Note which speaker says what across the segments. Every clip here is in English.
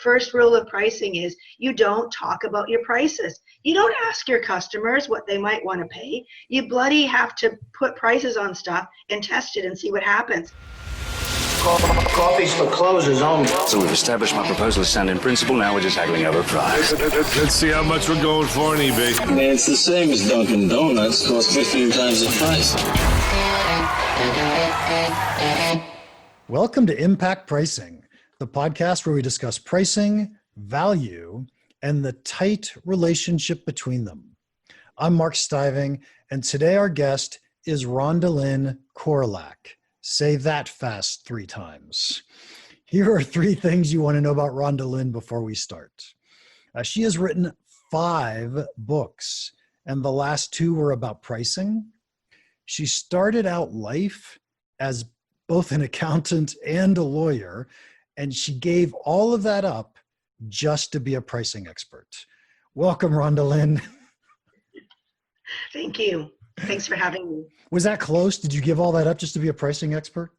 Speaker 1: first rule of pricing is you don't talk about your prices. You don't ask your customers what they might want to pay. You bloody have to put prices on stuff and test it and see what happens.
Speaker 2: Coffee's for closers only.
Speaker 3: So we've established my proposal is sound in principle. Now we're just haggling over price.
Speaker 4: Let's see how much we're going for on eBay.
Speaker 2: I mean, it's the same as Dunkin' Donuts. Costs 15 times the price.
Speaker 5: Welcome to Impact Pricing, the podcast where we discuss pricing, value, and the tight relationship between them. I'm Mark Stiving, and today our guest is Rhondalynn Korolak. Say that fast 3 times. Here are 3 things you want to know about Rhondalynn before we start. She has written 5 books, and the last 2 were about pricing. She started out life as both an accountant and a lawyer, and she gave all of that up just to be a pricing expert. Welcome, Rhondalynn.
Speaker 1: Thank you. Thanks for having me.
Speaker 5: Was that close? Did you give all that up just to be a pricing expert?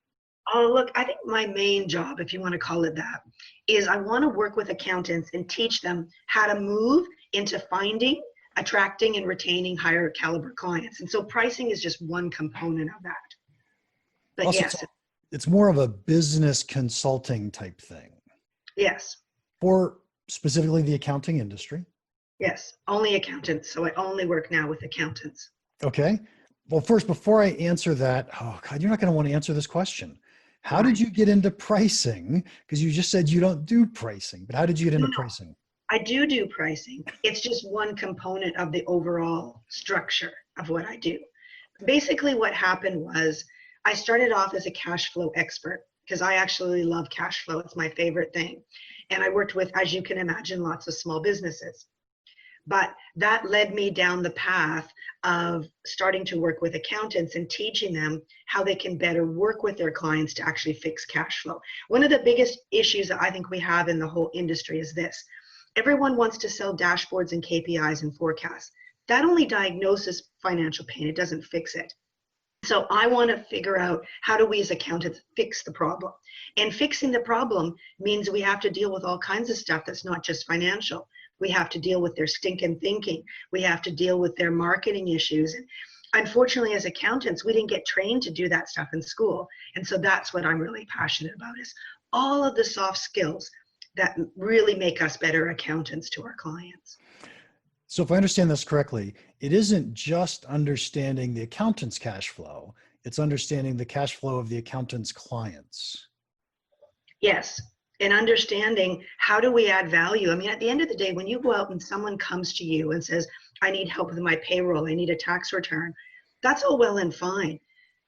Speaker 1: Oh, look, I think my main job, if you want to call it that, is I want to work with accountants and teach them how to move into finding, attracting, and retaining higher caliber clients. And so pricing is just one component of that. But
Speaker 5: also,
Speaker 1: yes.
Speaker 5: It's more of a business consulting type thing.
Speaker 1: Yes.
Speaker 5: For specifically the accounting industry.
Speaker 1: Yes, only accountants. So I only work now with accountants.
Speaker 5: Okay. Well, first, before I answer that, oh God, you're not going to want to answer this question. How did you get into pricing? Because you just said you don't do pricing, but how did you get into pricing?
Speaker 1: I do pricing. It's just one component of the overall structure of what I do. Basically, what happened was I started off as a cash flow expert because I actually love cash flow. It's my favorite thing. And I worked with, as you can imagine, lots of small businesses. But that led me down the path of starting to work with accountants and teaching them how they can better work with their clients to actually fix cash flow. One of the biggest issues that I think we have in the whole industry is this. Everyone wants to sell dashboards and KPIs and forecasts. That only diagnoses financial pain. It doesn't fix it. So I want to figure out how do we as accountants fix the problem. And fixing the problem means we have to deal with all kinds of stuff that's not just financial. We have to deal with their stinking thinking. We have to deal with their marketing issues. And unfortunately, as accountants, we didn't get trained to do that stuff in school. And so that's what I'm really passionate about is all of the soft skills that really make us better accountants to our clients.
Speaker 5: So if I understand this correctly, it isn't just understanding the accountant's cash flow, it's understanding the cash flow of the accountant's clients.
Speaker 1: Yes. And understanding how do we add value. I mean, at the end of the day, when you go out and someone comes to you and says, I need help with my payroll, I need a tax return, that's all well and fine.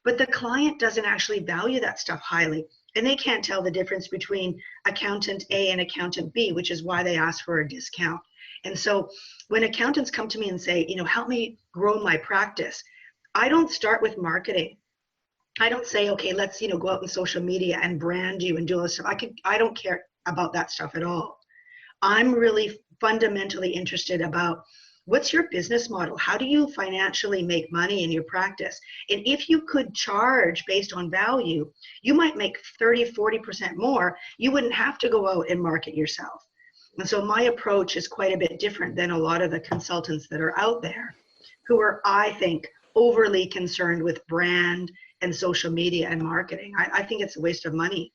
Speaker 1: But the client doesn't actually value that stuff highly. And they can't tell the difference between accountant A and accountant B, which is why they ask for a discount. And so when accountants come to me and say, help me grow my practice, I don't start with marketing. I don't say, okay, let's, go out in social media and brand you and do all this stuff. I don't care about that stuff at all. I'm really fundamentally interested about what's your business model? How do you financially make money in your practice? And if you could charge based on value, you might make 30, 40% more. You wouldn't have to go out and market yourself. And so my approach is quite a bit different than a lot of the consultants that are out there who are, I think, overly concerned with brand and social media and marketing. I think it's a waste of money.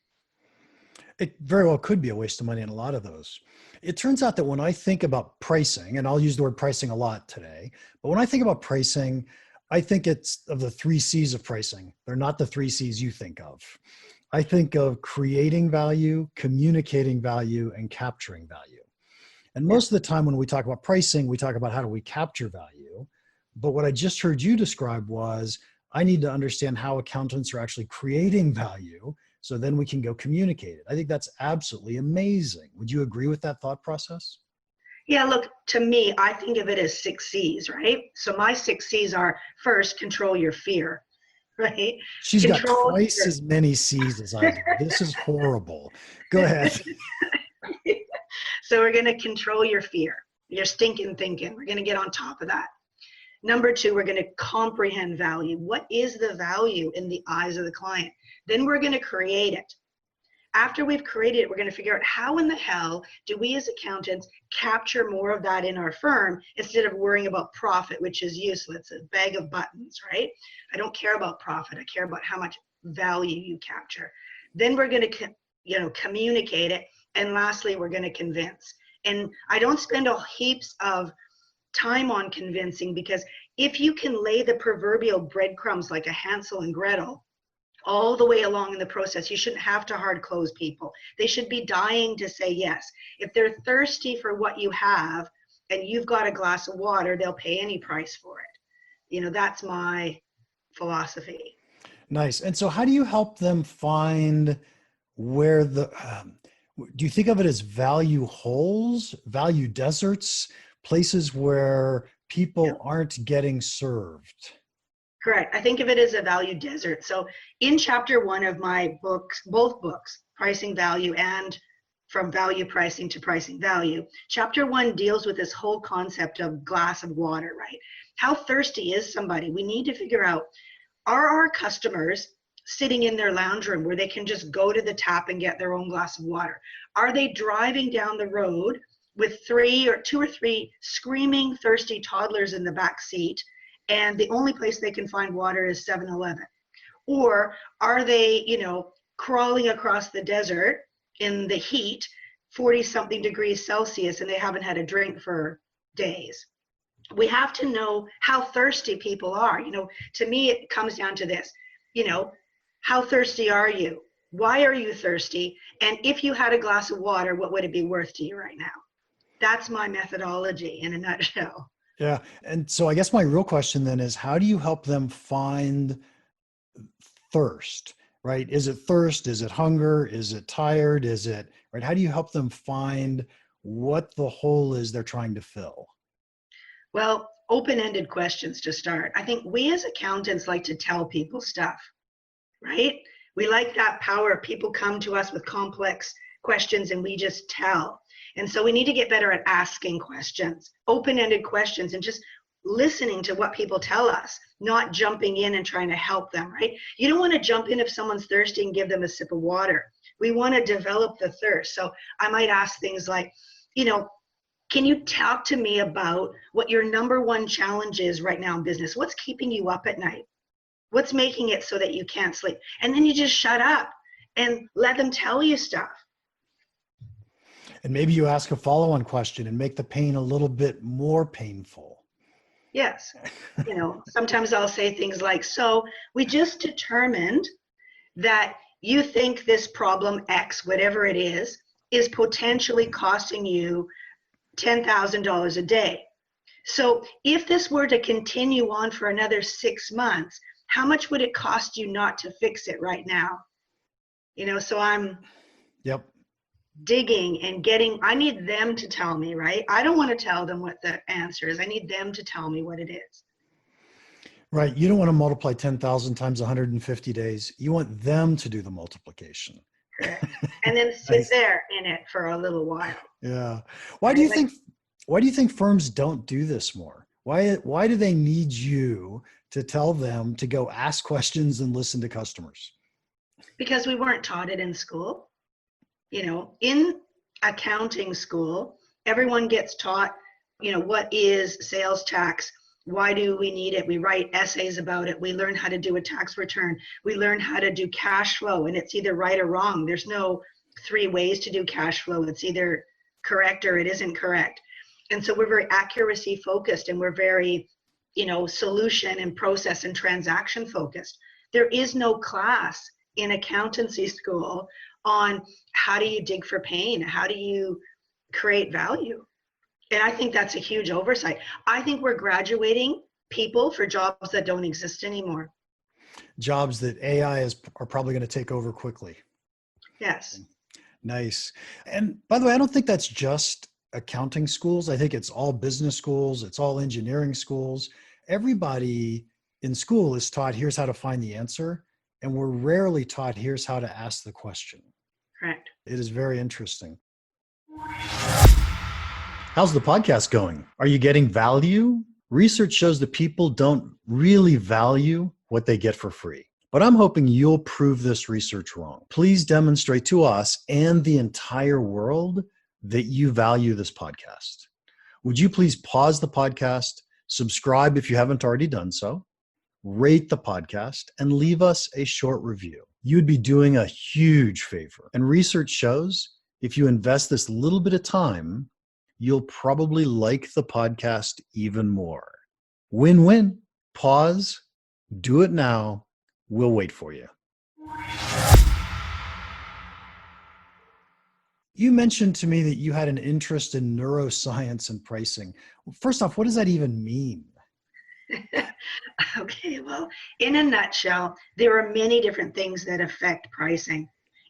Speaker 5: It very well could be a waste of money in a lot of those. It turns out that when I think about pricing, and I'll use the word pricing a lot today, but when I think about pricing, I think it's of the 3 C's of pricing. They're not the 3 C's you think of. I think of creating value, communicating value, and capturing value. And most of the time when we talk about pricing, we talk about how do we capture value. But what I just heard you describe was, I need to understand how accountants are actually creating value so then we can go communicate it. I think that's absolutely amazing. Would you agree with that thought process?
Speaker 1: Yeah, look, to me, I think of it as 6 C's, right? So my 6 C's are first, control your fear, right?
Speaker 5: She's got twice as many C's as I do. This is horrible. Go ahead.
Speaker 1: So we're going to control your fear, your stinking thinking. We're going to get on top of that. Number 2, we're going to comprehend value. What is the value in the eyes of the client? Then we're going to create it. After we've created it, we're going to figure out how in the hell do we as accountants capture more of that in our firm instead of worrying about profit, which is useless, a bag of buttons, right? I don't care about profit. I care about how much value you capture. Then we're going to communicate it. And lastly, we're going to convince. And I don't spend heaps of time on convincing, because if you can lay the proverbial breadcrumbs like a Hansel and Gretel all the way along in the process, you shouldn't have to hard close people. They should be dying to say yes. If they're thirsty for what you have and you've got a glass of water, they'll pay any price for it. That's my philosophy.
Speaker 5: Nice. And so how do you help them find where do you think of it as value holes, value deserts, places where people aren't getting served?
Speaker 1: Correct. I think of it as a value desert. So in chapter 1 of my books, both books, Pricing Value and From Value Pricing to Pricing Value, chapter 1 deals with this whole concept of glass of water, right? How thirsty is somebody? We need to figure out, are our customers sitting in their lounge room where they can just go to the tap and get their own glass of water? Are they driving down the road with 2 or 3 screaming thirsty toddlers in the back seat, and the only place they can find water is 7-Eleven? Or are they, crawling across the desert in the heat, 40-something degrees Celsius, and they haven't had a drink for days? We have to know how thirsty people are. To me, it comes down to this, how thirsty are you? Why are you thirsty? And if you had a glass of water, what would it be worth to you right now? That's my methodology in a nutshell.
Speaker 5: Yeah. And so I guess my real question then is, how do you help them find thirst, right? Is it thirst? Is it hunger? Is it tired? Right? How do you help them find what the hole is they're trying to fill?
Speaker 1: Well, open-ended questions to start. I think we as accountants like to tell people stuff, right? We like that power of people come to us with complex questions and we just tell. And so we need to get better at asking questions, open-ended questions, and just listening to what people tell us, not jumping in and trying to help them, right? You don't want to jump in if someone's thirsty and give them a sip of water. We want to develop the thirst. So I might ask things like, can you talk to me about what your number one challenge is right now in business? What's keeping you up at night? What's making it so that you can't sleep? And then you just shut up and let them tell you stuff.
Speaker 5: And maybe you ask a follow-on question and make the pain a little bit more painful.
Speaker 1: Yes. Sometimes I'll say things like, so we just determined that you think this problem X, whatever it is potentially costing you $10,000 a day. So if this were to continue on for another 6 months, how much would it cost you not to fix it right now? So I'm digging and I need them to tell me, right? I don't want to tell them what the answer is. I need them to tell me what it is.
Speaker 5: Right. You don't want to multiply 10,000 times 150 days. You want them to do the multiplication.
Speaker 1: Correct. And then sit there in it for a little while.
Speaker 5: Yeah. Why do you think firms don't do this more? Why do they need you to tell them to go ask questions and listen to customers?
Speaker 1: Because we weren't taught it in school. In accounting school, everyone gets taught, what is sales tax? Why do we need it? We write essays about it. We learn how to do a tax return. We learn how to do cash flow, and it's either right or wrong. There's no 3 ways to do cash flow. It's either correct or it isn't correct. And so we're very accuracy focused, and we're very, solution and process and transaction focused. There is no class in accountancy school on how do you dig for pain? How do you create value? And I think that's a huge oversight. I think we're graduating people for jobs that don't exist anymore.
Speaker 5: Jobs that AI are probably going to take over quickly.
Speaker 1: Yes.
Speaker 5: Nice. And by the way, I don't think that's just accounting schools. I think it's all business schools. It's all engineering schools. Everybody in school is taught, here's how to find the answer. And we're rarely taught, here's how to ask the question.
Speaker 1: Correct.
Speaker 5: It is very interesting. How's the podcast going? Are you getting value? Research shows that people don't really value what they get for free. but I'm hoping you'll prove this research wrong. Please demonstrate to us and the entire world that you value this podcast. Would you please pause the podcast, subscribe if you haven't already done so, rate the podcast, and leave us a short review? You'd be doing a huge favor. And research shows if you invest this little bit of time, you'll probably like the podcast even more. Win-win. Pause. Do it now. We'll wait for you. You mentioned to me that you had an interest in neuroscience and pricing. First off, what does that even mean?
Speaker 1: Okay, well, in a nutshell, there are many different things that affect pricing.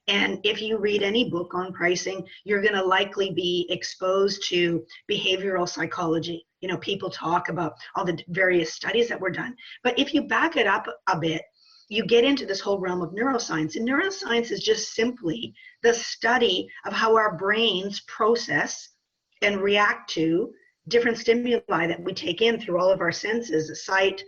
Speaker 1: And if you read any book on pricing, you're going to likely be exposed to behavioral psychology. You know, people talk about all the various studies that were done. But if you back it up a bit, you get into this whole realm of neuroscience. And neuroscience is just simply the study of how our brains process and react to different stimuli that we take in through all of our senses, sight,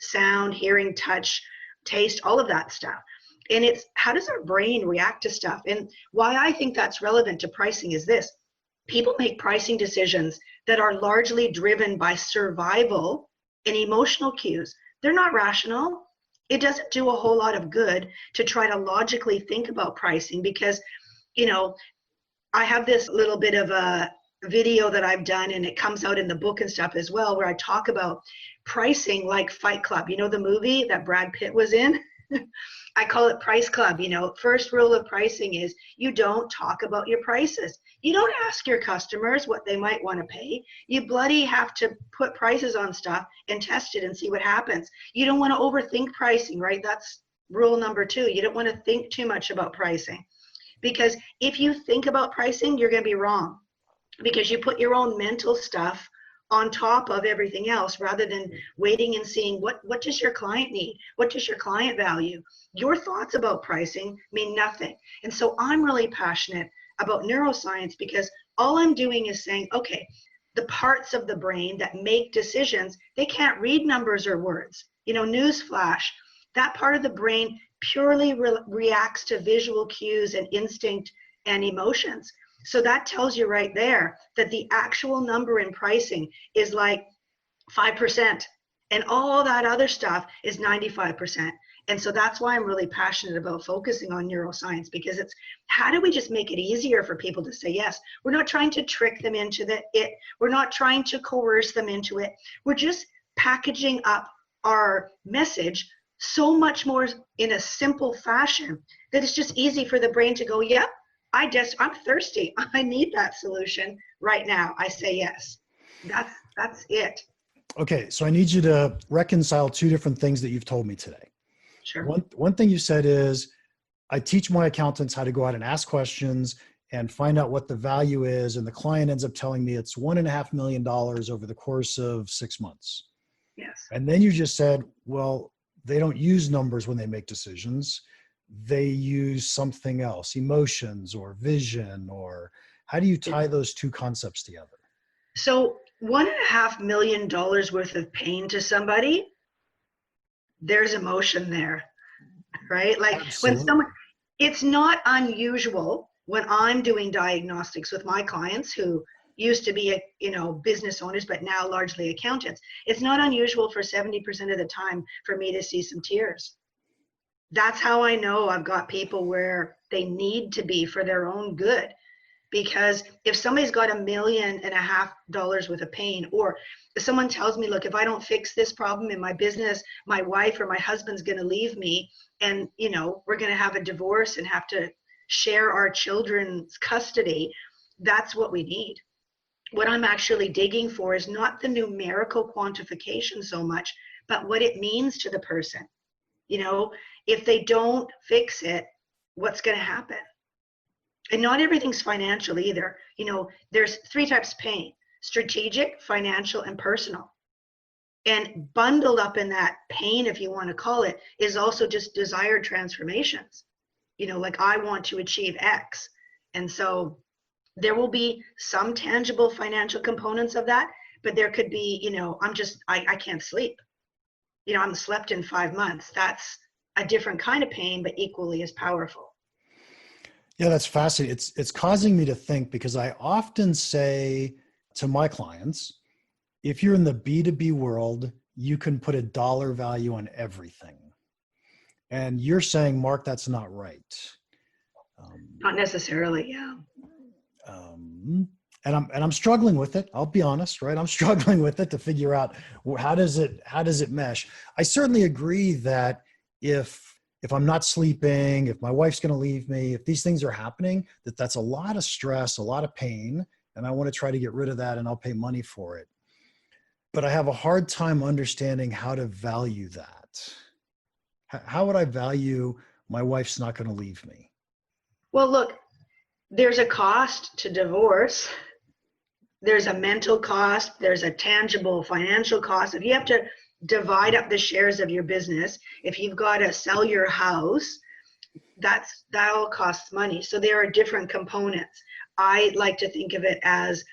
Speaker 1: sound, hearing, touch, taste, all of that stuff. And it's how does our brain react to stuff? And why I think that's relevant to pricing is this. People make pricing decisions that are largely driven by survival and emotional cues. They're not rational. It doesn't do a whole lot of good to try to logically think about pricing because, I have this little bit of a video that I've done, and it comes out in the book and stuff as well, where I talk about pricing like Fight Club. You know, the movie that Brad Pitt was in? I call it Price Club. First rule of pricing is you don't talk about your prices. You don't ask your customers what they might want to pay. You bloody have to put prices on stuff and test it and see what happens. You don't want to overthink pricing, right? That's rule number 2. You don't want to think too much about pricing, because if you think about pricing, you're going to be wrong, because you put your own mental stuff on top of everything else rather than waiting and seeing what does your client need? What does your client value? Your thoughts about pricing mean nothing. And so I'm really passionate about neuroscience because all I'm doing is saying, okay, the parts of the brain that make decisions, they can't read numbers or words. Newsflash, that part of the brain purely reacts to visual cues and instinct and emotions. So that tells you right there that the actual number in pricing is like 5%, and all that other stuff is 95%. And so that's why I'm really passionate about focusing on neuroscience, because it's how do we just make it easier for people to say yes? We're not trying to trick them into it. We're not trying to coerce them into it. We're just packaging up our message so much more in a simple fashion that it's just easy for the brain to go, yep, I'm thirsty. I need that solution right now. I say yes. That's it.
Speaker 5: Okay, so I need you to reconcile 2 different things that you've told me today.
Speaker 1: Sure.
Speaker 5: One thing you said is, I teach my accountants how to go out and ask questions and find out what the value is, and the client ends up telling me it's $1.5 million over the course of 6 months.
Speaker 1: Yes.
Speaker 5: And then you just said, well, they don't use numbers when they make decisions. They use something else, emotions or vision, or how do you tie those 2 concepts together?
Speaker 1: So $1.5 million worth of pain to somebody, there's emotion there, right? Like
Speaker 5: Absolutely.
Speaker 1: when someone, it's not unusual when I'm doing diagnostics with my clients who used to be, business owners, but now largely accountants. It's not unusual for 70% of the time for me to see some tears. That's how I know I've got people where they need to be for their own good. Because if somebody's got $1.5 million worth of pain, or if someone tells me, look, if I don't fix this problem in my business, my wife or my husband's going to leave me, and we're going to have a divorce and have to share our children's custody, that's what we need. What I'm actually digging for is not the numerical quantification so much, but what it means to the person. If they don't fix it, what's going to happen? And not everything's financial either. There's 3 types of pain: strategic, financial, and personal. And bundled up in that pain, if you want to call it, is also just desired transformations. Like I want to achieve X. And so there will be some tangible financial components of that, but there could be, I can't sleep. I haven't slept in 5 months. a different kind of pain, but equally as powerful.
Speaker 5: Yeah, that's fascinating. It's causing me to think, because I often say to my clients, if you're in the B2B world, you can put a dollar value on everything. And you're saying, Mark, that's not right.
Speaker 1: Not necessarily, yeah.
Speaker 5: And I'm struggling with it. I'll be honest, right? I'm struggling with it to figure out how does it mesh. I certainly agree that if I'm not sleeping, if my wife's going to leave me, if these things are happening, that's a lot of stress, a lot of pain, and I want to try to get rid of that, and I'll pay money for it. But I have a hard time understanding how to value that. How would I value my wife's not going to leave me?
Speaker 1: Well, look, there's a cost to divorce. There's a mental cost. There's a tangible financial cost. If you have to divide up the shares of your business, if you've got to sell your house, that all costs money. So there are different components. I like to think of it as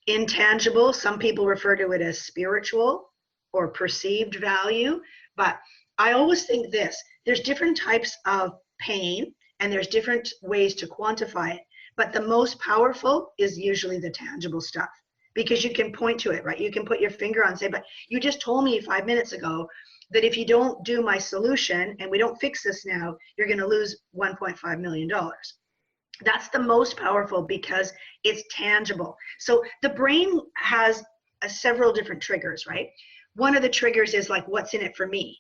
Speaker 1: intangible. Some people refer to it as spiritual or perceived value. But I always think this, there's different types of pain and there's different ways to quantify it. But the most powerful is usually the tangible stuff, because you can point to it, right? You can put your finger on and say, but you just told me 5 minutes ago that if you don't do my solution and we don't fix this now, you're going to lose $1.5 million. That's the most powerful because it's tangible. So the brain has several different triggers, right? One of the triggers is like, what's in it for me?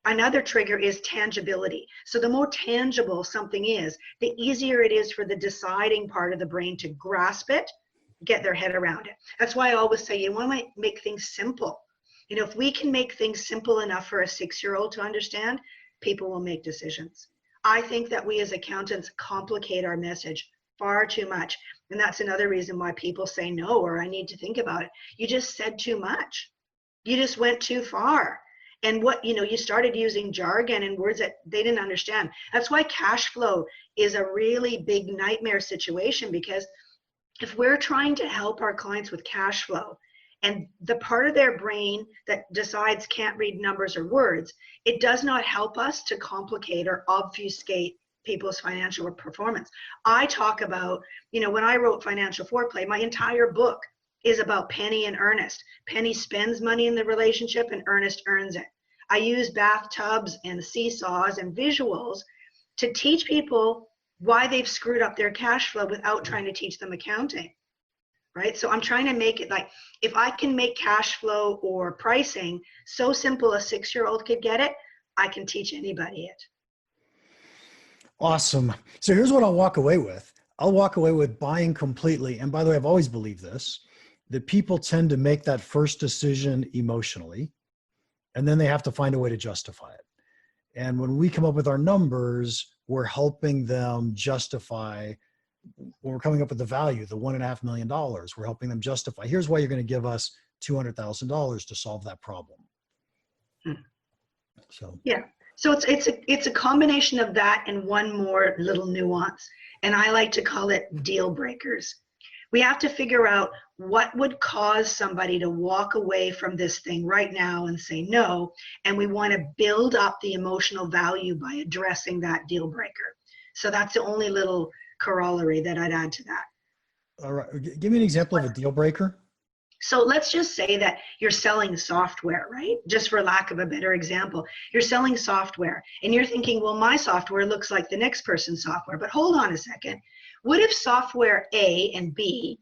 Speaker 1: Another trigger is tangibility. So the more tangible something is, the easier it is for the deciding part of the brain to grasp it, get their head around it. That's why I always say you want to make things simple. You know, if we can make things simple enough for a 6-year-old to understand, people will make decisions. I think that we as accountants complicate our message far too much. And that's another reason why people say no, or I need to think about it. You just said too much. You just went too far. And you started using jargon and words that they didn't understand. That's why cash flow is a really big nightmare situation, because if we're trying to help our clients with cash flow and the part of their brain that decides can't read numbers or words, it does not help us to complicate or obfuscate people's financial performance. I talk about, when I wrote Financial Foreplay, my entire book is about Penny and Ernest. Penny spends money in the relationship and Ernest earns it. I use bathtubs and seesaws and visuals to teach people why they've screwed up their cash flow without trying to teach them accounting, right? So I'm trying to make it like, if I can make cash flow or pricing so simple a 6-year-old could get it, I can teach anybody it.
Speaker 5: Awesome. So here's what I'll walk away with. I'll walk away with buying completely. And by the way, I've always believed this, that people tend to make that first decision emotionally, and then they have to find a way to justify it. And when we come up with our numbers, we're helping them justify, when we're coming up with the value, the $1.5 million, we're helping them justify, here's why you're going to give us $200,000 to solve that problem. So
Speaker 1: yeah. So it's a combination of that and one more little nuance. And I like to call it deal breakers. We have to figure out what would cause somebody to walk away from this thing right now and say no. And we want to build up the emotional value by addressing that deal breaker. So that's the only little corollary that I'd add to that.
Speaker 5: all right, give me an example of a deal breaker.
Speaker 1: So let's just say that you're selling software, right? Just for lack of a better example, you're selling software and you're thinking, well, my software looks like the next person's software, but hold on a second. What if software A and B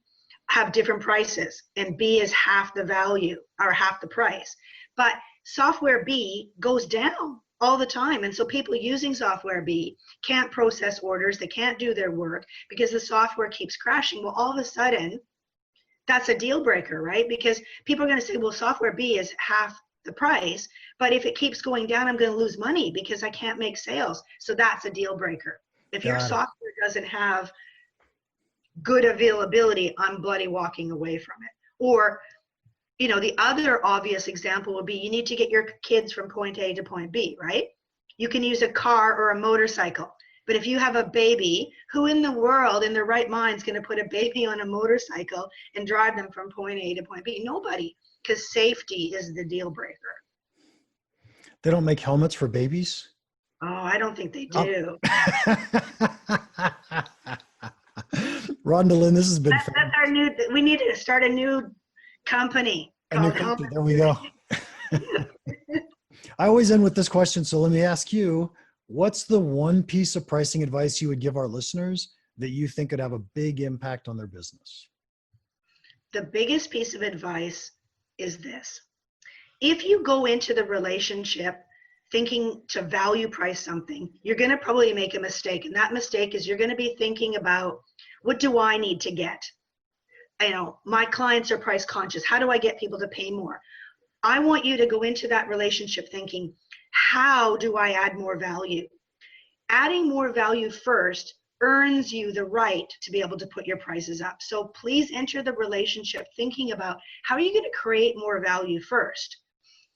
Speaker 1: have different prices and B is half the value or half the price, but software B goes down all the time. And so people using software B can't process orders. They can't do their work because the software keeps crashing. Well, all of a sudden, that's a deal breaker, right? Because people are going to say, well, software B is half the price, but if it keeps going down, I'm going to lose money because I can't make sales. So that's a deal breaker. If your software doesn't have good availability, I'm bloody walking away from it. Or, the other obvious example would be you need to get your kids from point A to point B, right? You can use a car or a motorcycle. But if you have a baby, who in the world in their right mind is going to put a baby on a motorcycle and drive them from point A to point B? Nobody, because safety is the deal breaker.
Speaker 5: They don't make helmets for babies?
Speaker 1: Oh, I don't think they
Speaker 5: Oh.
Speaker 1: do.
Speaker 5: Rhondalynn, this has been fun.
Speaker 1: That's our new, we need to start a new company called Home.
Speaker 5: There we go. I always end with this question, so let me ask you, what's the one piece of pricing advice you would give our listeners that you think could have a big impact on their business?
Speaker 1: The biggest piece of advice is this. If you go into the relationship thinking to value price something, you're going to probably make a mistake. And that mistake is you're going to be thinking about, what do I need to get? You know, my clients are price conscious. How do I get people to pay more? I want you to go into that relationship thinking, how do I add more value? Adding more value first earns you the right to be able to put your prices up. So please enter the relationship thinking about, how are you going to create more value first?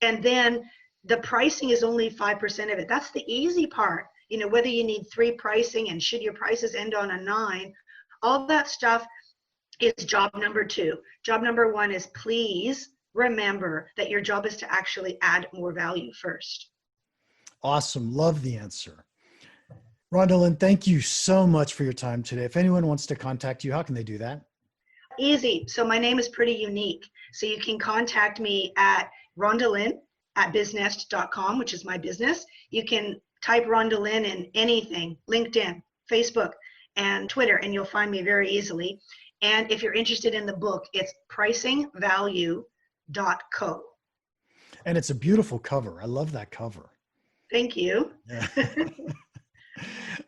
Speaker 1: And then the pricing is only 5% of it. That's the easy part. You know, whether you need 3 pricing and should your prices end on a 9, all that stuff is job number 2. Job number 1 is, please remember that your job is to actually add more value first.
Speaker 5: Awesome. Love the answer. Rhondalynn, thank you so much for your time today. If anyone wants to contact you, how can they do that?
Speaker 1: Easy. So my name is pretty unique. So you can contact me at Rhondalynn@business.com, which is my business. You can type Rhondalynn in anything, LinkedIn, Facebook, and Twitter, and you'll find me very easily. And if you're interested in the book, it's pricingvalue.co.
Speaker 5: And it's a beautiful cover. I love that cover.
Speaker 1: Thank you.
Speaker 5: Yeah.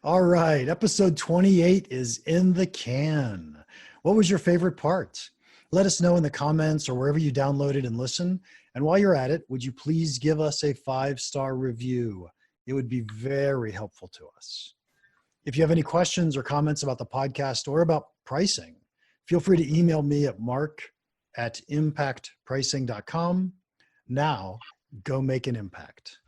Speaker 5: All right. Episode 28 is in the can. What was your favorite part? Let us know in the comments or wherever you downloaded and listen. And while you're at it, would you please give us a 5-star review? It would be very helpful to us. If you have any questions or comments about the podcast or about pricing, feel free to email me at mark@impactpricing.com. Now, go make an impact.